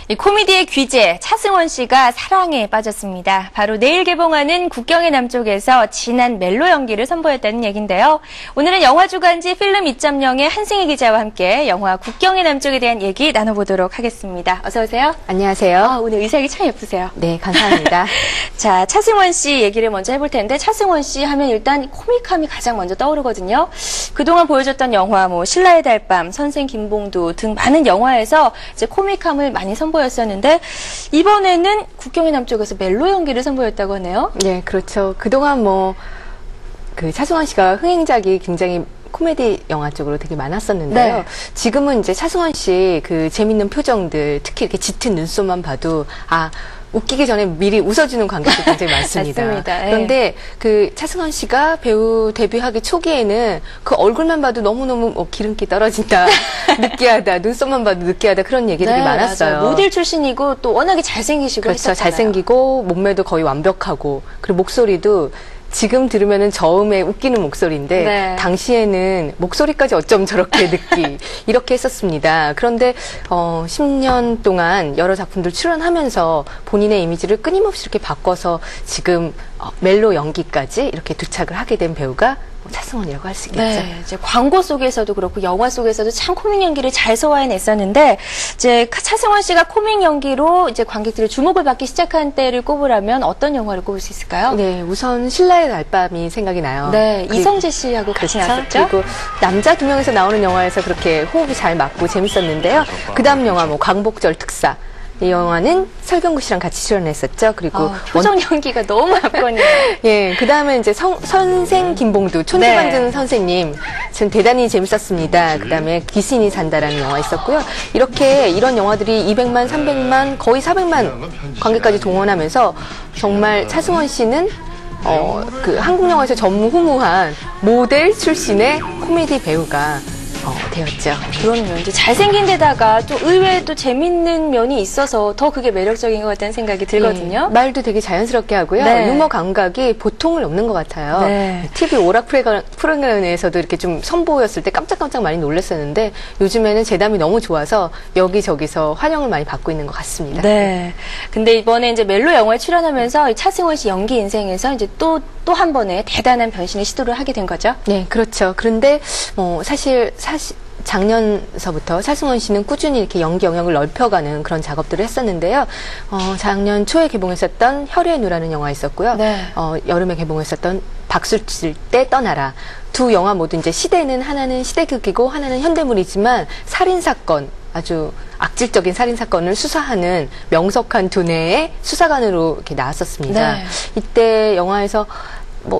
이 코미디의 귀재 차승원 씨가 사랑에 빠졌습니다. 바로 내일 개봉하는 국경의 남쪽에서 진한 멜로 연기를 선보였다는 얘긴데요. 오늘은 영화주간지 필름 2.0의 한승희 기자와 함께 영화 국경의 남쪽에 대한 얘기 나눠보도록 하겠습니다. 어서 오세요. 안녕하세요. 오늘 의상이 참 예쁘세요. 네, 감사합니다. 자, 차승원 씨 얘기를 먼저 해볼 텐데 차승원 씨 하면 일단 코믹함이 가장 먼저 떠오르거든요. 그동안 보여줬던 영화 신라의 달밤, 선생 김봉두 등 많은 영화에서 이제 코믹함을 많이 선보였었는데 이번에는 국경의 남쪽에서 멜로 연기를 선보였다고 하네요. 네, 그렇죠. 그동안 차승원 씨가 흥행작이 굉장히 코미디 영화 쪽으로 되게 많았었는데요. 네. 지금은 이제 차승원 씨 그 재밌는 표정들, 특히 이렇게 짙은 눈썹만 봐도 웃기기 전에 미리 웃어주는 관객들이 굉장히 많습니다. 맞습니다. 그런데 그 차승원 씨가 배우 데뷔하기 초기에는 그 얼굴만 봐도 너무너무 기름기 떨어진다, 느끼하다, 눈썹만 봐도 느끼하다 그런 얘기들이 많았어요. 맞아요. 모델 출신이고 또 워낙에 잘생기시고 그렇죠. 했었잖아요. 잘생기고 몸매도 거의 완벽하고 그리고 목소리도 지금 들으면은 저음에 웃기는 목소리인데 네. 당시에는 목소리까지 어쩜 저렇게 이렇게 했었습니다. 그런데 10년 동안 여러 작품들 출연하면서 본인의 이미지를 끊임없이 이렇게 바꿔서 지금 멜로 연기까지 이렇게 도착을 하게 된 배우가 차승원이라고 할 수 있겠죠. 네, 이제 광고 속에서도 그렇고 영화 속에서도 참 코믹 연기를 잘 소화해냈었는데 이제 차승원 씨가 코믹 연기로 이제 관객들의 주목을 받기 시작한 때를 꼽으라면 어떤 영화를 꼽을 수 있을까요? 네, 우선 신라의 달밤이 생각이 나요. 네, 이성재 씨하고 같이 나왔었죠. 그리고 남자 두 명에서 나오는 영화에서 그렇게 호흡이 잘 맞고 재밌었는데요. 그다음 영화 광복절 특사. 이 영화는 설경구 씨랑 같이 출연했었죠. 그리고 표정 연기가 너무 압권이에요. 예, 그 다음에 이제 선생 김봉두, 촌지만드는 선생님. 전 대단히 재밌었습니다. 그 다음에 귀신이 잔다라는 영화 있었고요. 이런 영화들이 200만, 300만, 거의 400만 관객까지 동원하면서 정말 차승원 씨는 그 한국 영화에서 전무후무한 모델 출신의 코미디 배우가 되었죠. 그럼요. 이제 잘생긴 데다가 또 의외에 또 재밌는 면이 있어서 더 그게 매력적인 것 같다는 생각이 들거든요. 네, 말도 되게 자연스럽게 하고요. 네. 유머 감각이 보통을 넘는 것 같아요. 네. TV 오락 프로그램에서도 이렇게 좀 선보였을 때 깜짝깜짝 많이 놀랐었는데 요즘에는 재담이 너무 좋아서 여기저기서 환영을 많이 받고 있는 것 같습니다. 네. 근데 이번에 이제 멜로 영화에 출연하면서 이 차승원 씨 연기 인생에서 이제 또 한 번의 대단한 변신을 시도를 하게 된 거죠. 네, 그렇죠. 그런데 사실 작년서부터 차승원 씨는 꾸준히 이렇게 연기 영역을 넓혀가는 그런 작업들을 했었는데요. 작년 초에 개봉했었던 혈의 누라는 영화 있었고요. 네. 여름에 개봉했었던 박수 칠 때 떠나라. 두 영화 모두 이제 시대는 하나는 시대극이고 하나는 현대물이지만 살인사건, 아주 악질적인 살인사건을 수사하는 명석한 두뇌의 수사관으로 이렇게 나왔었습니다. 네. 이때 영화에서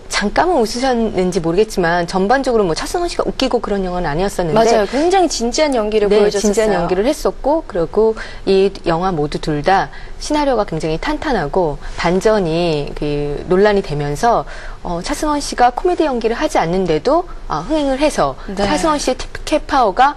잠깐은 웃으셨는지 모르겠지만 전반적으로 차승원 씨가 웃기고 그런 영화는 아니었었는데 맞아요. 굉장히 진지한 연기를 보여줬었어요. 진지한 연기를 했었고 그리고 이 영화 모두 둘 다 시나리오가 굉장히 탄탄하고 반전이 논란이 되면서 차승원 씨가 코미디 연기를 하지 않는데도 흥행을 해서 네. 차승원 씨의 티켓 파워가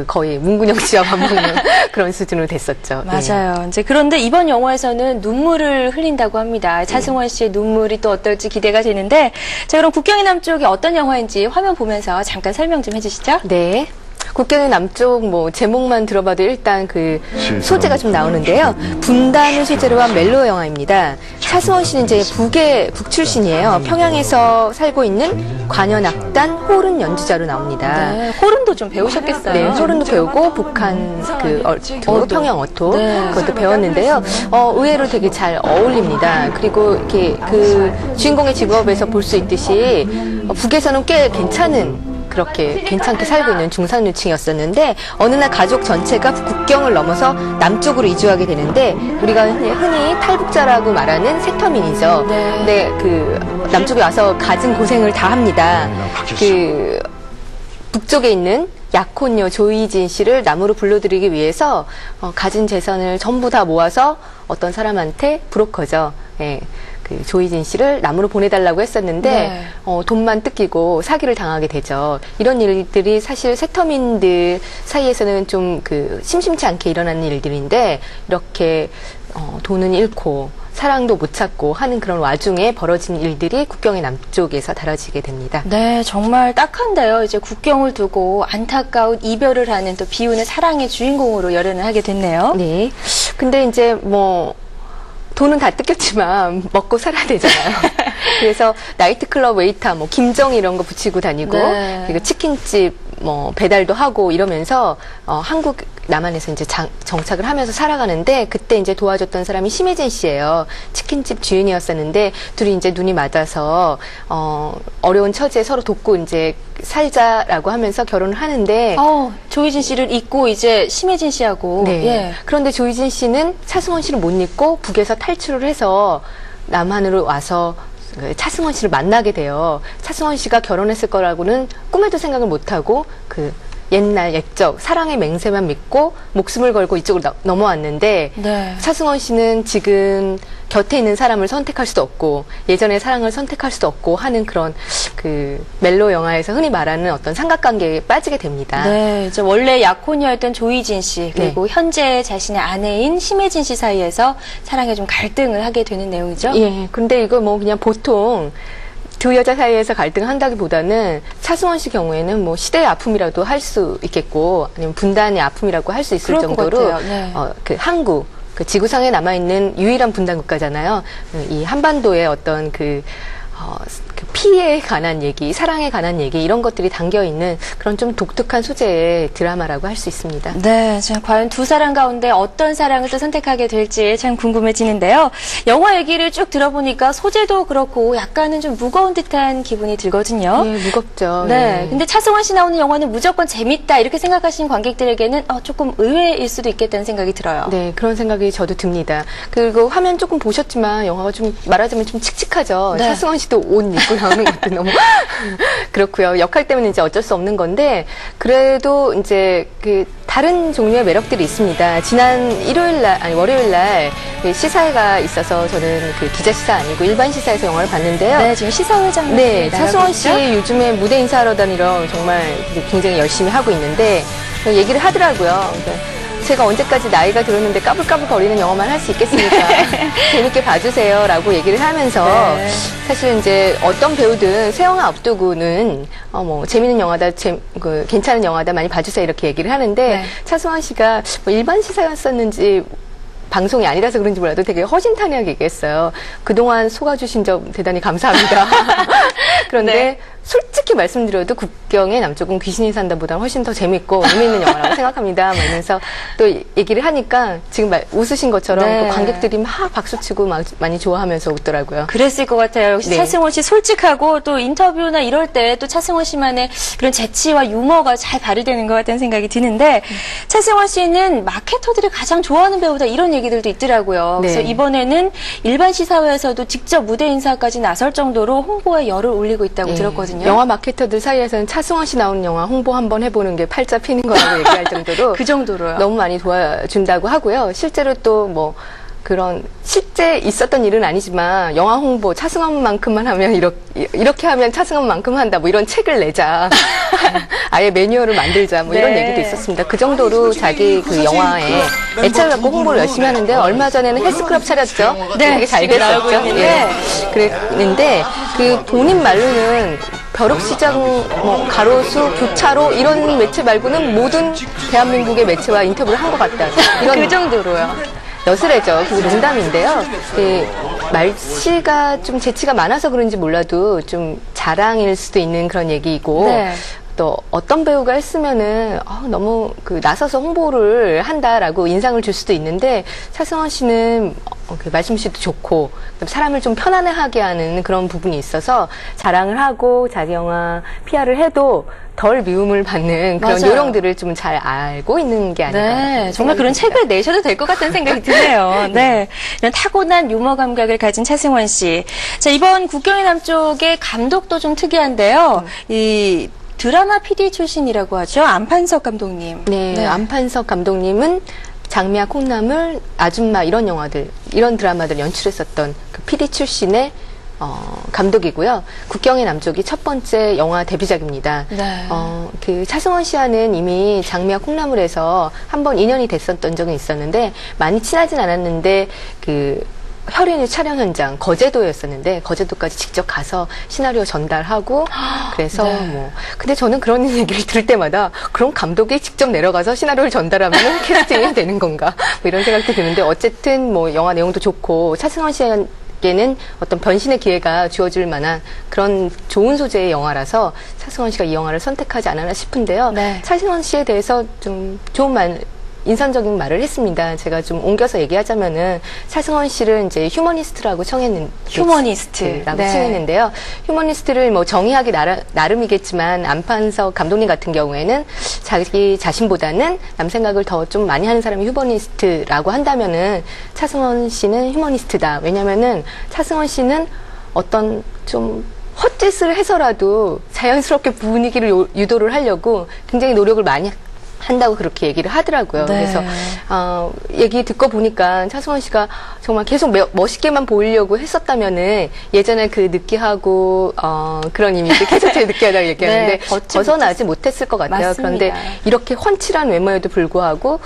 거의 문근영 씨와 맞먹는 그런 수준으로 됐었죠. 맞아요. 이제 그런데 이번 영화에서는 눈물을 흘린다고 합니다. 차승원 씨의 눈물이 또 어떨지 기대가 되는데, 자, 그럼 국경의 남쪽이 어떤 영화인지 화면 보면서 잠깐 설명 좀 해주시죠. 네. 국경의 남쪽 제목만 들어봐도 일단 그 소재가 좀 나오는데요. 분단을 소재로 한 멜로 영화입니다. 차승원 씨는 이제 북 출신이에요. 평양에서 살고 있는 관현악단 호른 연주자로 나옵니다. 네, 호른도 좀 배우셨겠어요. 네, 호른도 배우고 북한 평양 어토 네. 그것도 배웠는데요. 의외로 되게 잘 어울립니다. 그리고 이렇게 그 주인공의 직업에서 볼 수 있듯이 북에서는 꽤 그렇게 괜찮게 살고 있는 중산층이었었는데 어느 날 가족 전체가 국경을 넘어서 남쪽으로 이주하게 되는데 우리가 흔히 탈북자라고 말하는 세터민이죠. 네. 근데 그 남쪽에 와서 갖은 고생을 다 합니다. 그 북쪽에 있는 약혼녀 조이진 씨를 남으로 불러들이기 위해서 가진 재산을 전부 다 모아서 어떤 사람한테 브로커죠. 예. 그 조희진 씨를 남으로 보내달라고 했었는데 네. 돈만 뜯기고 사기를 당하게 되죠. 이런 일들이 사실 세터민들 사이에서는 좀 그 심심치 않게 일어나는 일들인데 이렇게 돈은 잃고 사랑도 못 찾고 하는 그런 와중에 벌어진 일들이 국경의 남쪽에서 다뤄지게 됩니다. 네, 정말 딱한데요. 이제 국경을 두고 안타까운 이별을 하는 또 비운의 사랑의 주인공으로 열연을 하게 됐네요. 네. 근데 이제 뭐 돈은 다 뜯겼지만 먹고 살아야 되잖아요. 그래서 나이트클럽 웨이터, 뭐 김정 이런 거 붙이고 다니고 네. 그리고 치킨집 뭐 배달도 하고 이러면서 한국 남한에서 이제 정착을 하면서 살아가는데 그때 이제 도와줬던 사람이 심혜진 씨예요. 치킨집 주인이었었는데 둘이 이제 눈이 맞아서 어려운 처지에 서로 돕고 이제 살자라고 하면서 결혼을 하는데 조희진 씨를 잊고 이제 심혜진 씨하고 네. 예. 그런데 조희진 씨는 차승원 씨를 못 잊고 북에서 탈출을 해서 남한으로 와서 차승원 씨를 만나게 돼요. 차승원 씨가 결혼했을 거라고는 꿈에도 생각을 못하고 그 옛날 옛적 사랑의 맹세만 믿고 목숨을 걸고 이쪽으로 넘어왔는데 네. 차승원 씨는 지금 곁에 있는 사람을 선택할 수도 없고 예전의 사랑을 선택할 수도 없고 하는 그런 그 멜로 영화에서 흔히 말하는 어떤 삼각관계에 빠지게 됩니다. 네, 이제 원래 약혼녀였던 조희진 씨 그리고 현재 자신의 아내인 심혜진 씨 사이에서 사랑에 좀 갈등을 하게 되는 내용이죠. 예, 근데 이거 뭐 그냥 보통 두 여자 사이에서 갈등한다기보다는 차승원 씨 경우에는 뭐 시대의 아픔이라도 할 수 있겠고 아니면 분단의 아픔이라고 할 수 있을 그럴 것 정도로 같아요. 네. 그 한국 그 지구상에 남아있는 유일한 분단 국가잖아요. 이 한반도의 어떤 그 피해에 관한 얘기, 사랑에 관한 얘기 이런 것들이 담겨있는 그런 좀 독특한 소재의 드라마라고 할 수 있습니다. 네, 지금 과연 두 사람 가운데 어떤 사랑을 또 선택하게 될지 참 궁금해지는데요. 영화 얘기를 쭉 들어보니까 소재도 그렇고 약간은 좀 무거운 듯한 기분이 들거든요. 네, 무겁죠. 네, 예. 근데 차승원 씨 나오는 영화는 무조건 재밌다 이렇게 생각하시는 관객들에게는 조금 의외일 수도 있겠다는 생각이 들어요. 네, 그런 생각이 저도 듭니다. 그리고 화면 조금 보셨지만 영화가 좀 말하자면 좀 칙칙하죠. 네. 차승원 씨도 옷 입고 나오는 것도 너무 그렇고요. 역할 때문에 이제 어쩔 수 없는 건데 그래도 이제 그 다른 종류의 매력들이 있습니다. 지난 월요일 날 시사회가 있어서 저는 그 기자 시사 아니고 일반 시사에서 영화를 봤는데요. 네, 지금 시사회장. 네, 차승원 씨 요즘에 무대 인사하러 다니러 정말 굉장히 열심히 하고 있는데 얘기를 하더라고요. 제가 언제까지 나이가 들었는데 까불까불 거리는 영화만 할 수 있겠습니까? 재밌게 봐주세요. 라고 얘기를 하면서 네. 사실 이제 어떤 배우든 새 영화 앞두고는 뭐 재밌는 영화다, 괜찮은 영화다 많이 봐주세요. 이렇게 얘기를 하는데 네. 차승원 씨가 뭐 일반 시사였었는지 방송이 아니라서 그런지 몰라도 되게 허심탄회하게 얘기했어요. 그동안 속아주신 점 대단히 감사합니다. 그런데 네. 솔직히 말씀드려도 국경의 남쪽은 귀신이 산다보다는 훨씬 더 재밌고 의미 있는 영화라고 생각합니다. 이러면서 또 얘기를 하니까 지금 웃으신 것처럼 네. 또 관객들이 막 박수치고 막 많이 좋아하면서 웃더라고요. 그랬을 것 같아요. 역시 네. 차승원 씨 솔직하고 또 인터뷰나 이럴 때 또 차승원 씨만의 그런 재치와 유머가 잘 발휘되는 것 같다는 생각이 드는데 차승원 씨는 마케터들이 가장 좋아하는 배우다 이런 얘기들도 있더라고요. 네. 그래서 이번에는 일반 시사회에서도 직접 무대 인사까지 나설 정도로 홍보에 열을 올리고 있다고 들었거든요. 영화 마케터들 사이에서는 차승원 씨 나오는 영화 홍보 한번 해보는 게 팔자 피는 거라고 얘기할 정도로 그 정도로요. 너무 많이 도와준다고 하고요. 실제로 또 뭐 그런 실제 있었던 일은 아니지만 영화 홍보 차승원만큼만 하면 이렇게 하면 차승원만큼 한다 뭐 이런 책을 내자 아예 매뉴얼을 만들자 뭐 이런 네. 얘기도 있었습니다. 그 정도로 자기 그 영화에 애착을 갖고 홍보를 열심히 하는데 얼마 전에는 헬스클럽 차렸죠. 네, 되게 잘 지금 나오고 됐었죠. 있는데. 그랬는데 그 본인 말로는 벼룩시장, 뭐 가로수, 교차로 이런 매체 말고는 모든 대한민국의 매체와 인터뷰를 한 것 같다. 이런 그 정도로요. 여슬해죠. 그게 농담인데요. 말씨가 좀 재치가 많아서 그런지 몰라도 좀 자랑일 수도 있는 그런 얘기이고 네. 또 어떤 배우가 했으면은 너무 그 나서서 홍보를 한다라고 인상을 줄 수도 있는데 차승원 씨는 그 말씀씨도 좋고 사람을 좀 편안해하게 하는 그런 부분이 있어서 자랑을 하고 자기 영화 PR을 해도 덜 미움을 받는 그런 맞아요. 요령들을 좀 잘 알고 있는 게 아닌가. 네, 정말 그런 책을 내셔도 될 것 같다는 생각이 드네요. 네, 이런 타고난 유머 감각을 가진 차승원 씨. 자, 이번 국경의 남쪽의 감독도 좀 특이한데요. 이 드라마 PD 출신이라고 하죠. 안판석 감독님. 네, 안판석 감독님은 장미와 콩나물, 아줌마 이런 영화들, 이런 드라마들 연출했었던 그 PD 출신의 감독이고요. 국경의 남쪽이 첫 번째 영화 데뷔작입니다. 네. 그 차승원 씨와는 이미 장미와 콩나물에서 한번 인연이 됐었던 적은 있었는데 많이 친하진 않았는데 그 혈인의 촬영 현장 거제도였었는데 거제도까지 직접 가서 시나리오 전달하고 그래서 네. 근데 저는 그런 얘기를 들을 때마다 그럼 감독이 직접 내려가서 시나리오를 전달하면 캐스팅이 되는 건가 뭐 이런 생각도 드는데 어쨌든 뭐 영화 내용도 좋고 차승원 씨에게는 어떤 변신의 기회가 주어질 만한 그런 좋은 소재의 영화라서 차승원 씨가 이 영화를 선택하지 않았나 싶은데요. 네. 차승원 씨에 대해서 좀 좋은 말 인상적인 말을 했습니다. 제가 좀 옮겨서 얘기하자면은 차승원 씨를 이제 휴머니스트라고 청했는 휴머니스트라고 네. 칭했는데요. 휴머니스트를 뭐 정의하기 나름이겠지만 안판석 감독님 같은 경우에는 자기 자신보다는 남 생각을 더 좀 많이 하는 사람이 휴머니스트라고 한다면은 차승원 씨는 휴머니스트다. 왜냐면은 차승원 씨는 어떤 좀 헛짓을 해서라도 자연스럽게 분위기를 유도를 하려고 굉장히 노력을 많이 한다고 그렇게 얘기를 하더라고요. 네. 그래서 얘기 듣고 보니까 차승원 씨가 정말 계속 멋있게만 보이려고 했었다면은 예전에 그 느끼하고 그런 이미지 계속 제일 느끼하다고 얘기하는데 네, 벗어나지 못했을 것 같아요. 맞습니다. 그런데 이렇게 훤칠한 외모에도 불구하고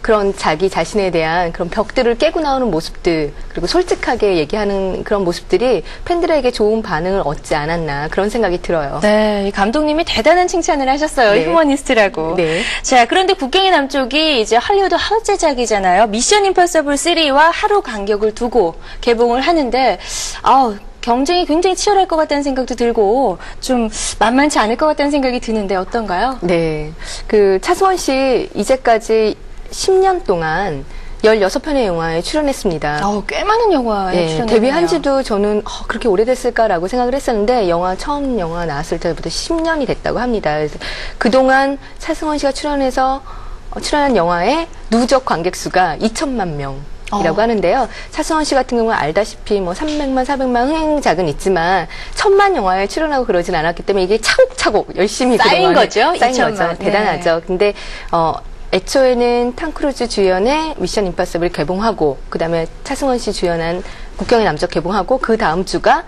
그런 자기 자신에 대한 그런 벽들을 깨고 나오는 모습들 그리고 솔직하게 얘기하는 그런 모습들이 팬들에게 좋은 반응을 얻지 않았나 그런 생각이 들어요. 네, 이 감독님이 대단한 칭찬을 하셨어요. 네. 휴머니스트라고. 네. 자, 그런데 국경의 남쪽이 이제 할리우드 화제작이잖아요. 미션 임퍼서블 3와 하루 간격을 두고 개봉을 하는데, 경쟁이 굉장히 치열할 것 같다는 생각도 들고 좀 만만치 않을 것 같다는 생각이 드는데 어떤가요? 네. 그 차승원 씨 이제까지 10년 동안 16편의 영화에 출연했습니다. 꽤 많은 영화에 출연했네요. 데뷔한 지도 저는 그렇게 오래됐을까라고 생각을 했었는데 처음 영화 나왔을 때부터 10년이 됐다고 합니다. 그래서 그동안 차승원 씨가 출연한 영화의 누적 관객 수가 2천만 명이라고 하는데요. 차승원 씨 같은 경우는 알다시피 300만, 400만 흥행작은 있지만 1000만 영화에 출연하고 그러진 않았기 때문에 이게 차곡차곡 열심히 쌓인 거죠. 쌓인 2천만. 거죠. 대단하죠. 네. 근데 애초에는 탐 크루즈 주연의 미션 임파서블 개봉하고 그다음에 차승원 씨 주연한 국경의 남쪽 개봉하고 그 다음 주가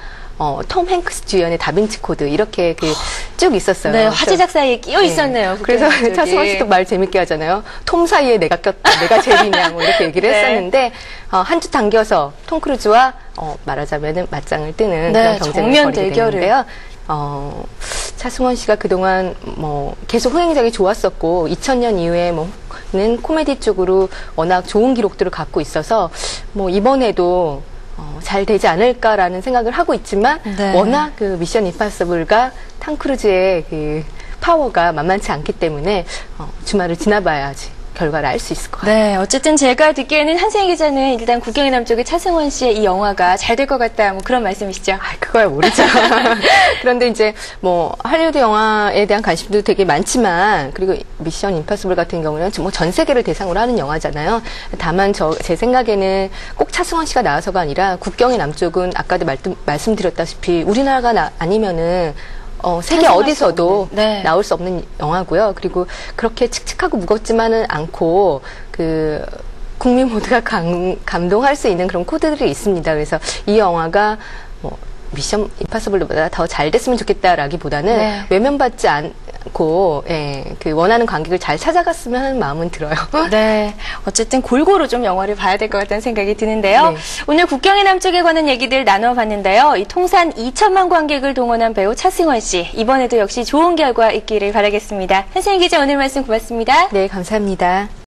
톰 행크스 주연의 다빈치 코드 이렇게 쭉 있었어요. 네, 화제작 사이에 끼어 있었네요. 그래서 차승원 씨도 말 재밌게 하잖아요. 톰 사이에 내가 꼈다, 내가 제일이냐 뭐 이렇게 얘기를 네. 했었는데 한 주 당겨서 톰 크루즈와 말하자면은 맞짱을 뜨는 그런 경쟁을 정면 벌이게 대결을. 되는데요. 차승원 씨가 그동안 계속 흥행작이 좋았었고 2000년 이후에는 코미디 쪽으로 워낙 좋은 기록들을 갖고 있어서 이번에도 잘 되지 않을까라는 생각을 하고 있지만 네. 워낙 그 미션 임파서블과 탐 크루즈의 그 파워가 만만치 않기 때문에 주말을 지나봐야지 결과를 알 수 있을 것 같아요. 네, 어쨌든 제가 듣기에는 한승희 기자는 일단 국경의 남쪽의 차승원 씨의 이 영화가 잘 될 것 같다, 그런 말씀이시죠? 그거야 모르죠. 그런데 이제 할리우드 영화에 대한 관심도 되게 많지만 그리고 미션 임파서블 같은 경우는 전 세계를 대상으로 하는 영화잖아요. 다만 제 생각에는 꼭 차승원 씨가 나와서가 아니라 국경의 남쪽은 아까도 말씀드렸다시피 우리나라가 아니면은 세계 어디서도 네. 나올 수 없는 영화고요. 그리고 그렇게 칙칙하고 무겁지만은 않고 국민 모두가 감동할 수 있는 그런 코드들이 있습니다. 그래서 이 영화가 미션 임파서블보다 더 잘 됐으면 좋겠다라기보다는 네. 외면받지 않고 그 원하는 관객을 잘 찾아갔으면 하는 마음은 들어요. 네, 어쨌든 골고루 좀 영화를 봐야 될 것 같다는 생각이 드는데요. 네. 오늘 국경의 남쪽에 관한 얘기들 나눠봤는데요. 이 통산 2천만 관객을 동원한 배우 차승원 씨, 이번에도 역시 좋은 결과 있기를 바라겠습니다. 한승희 기자 오늘 말씀 고맙습니다. 네, 감사합니다.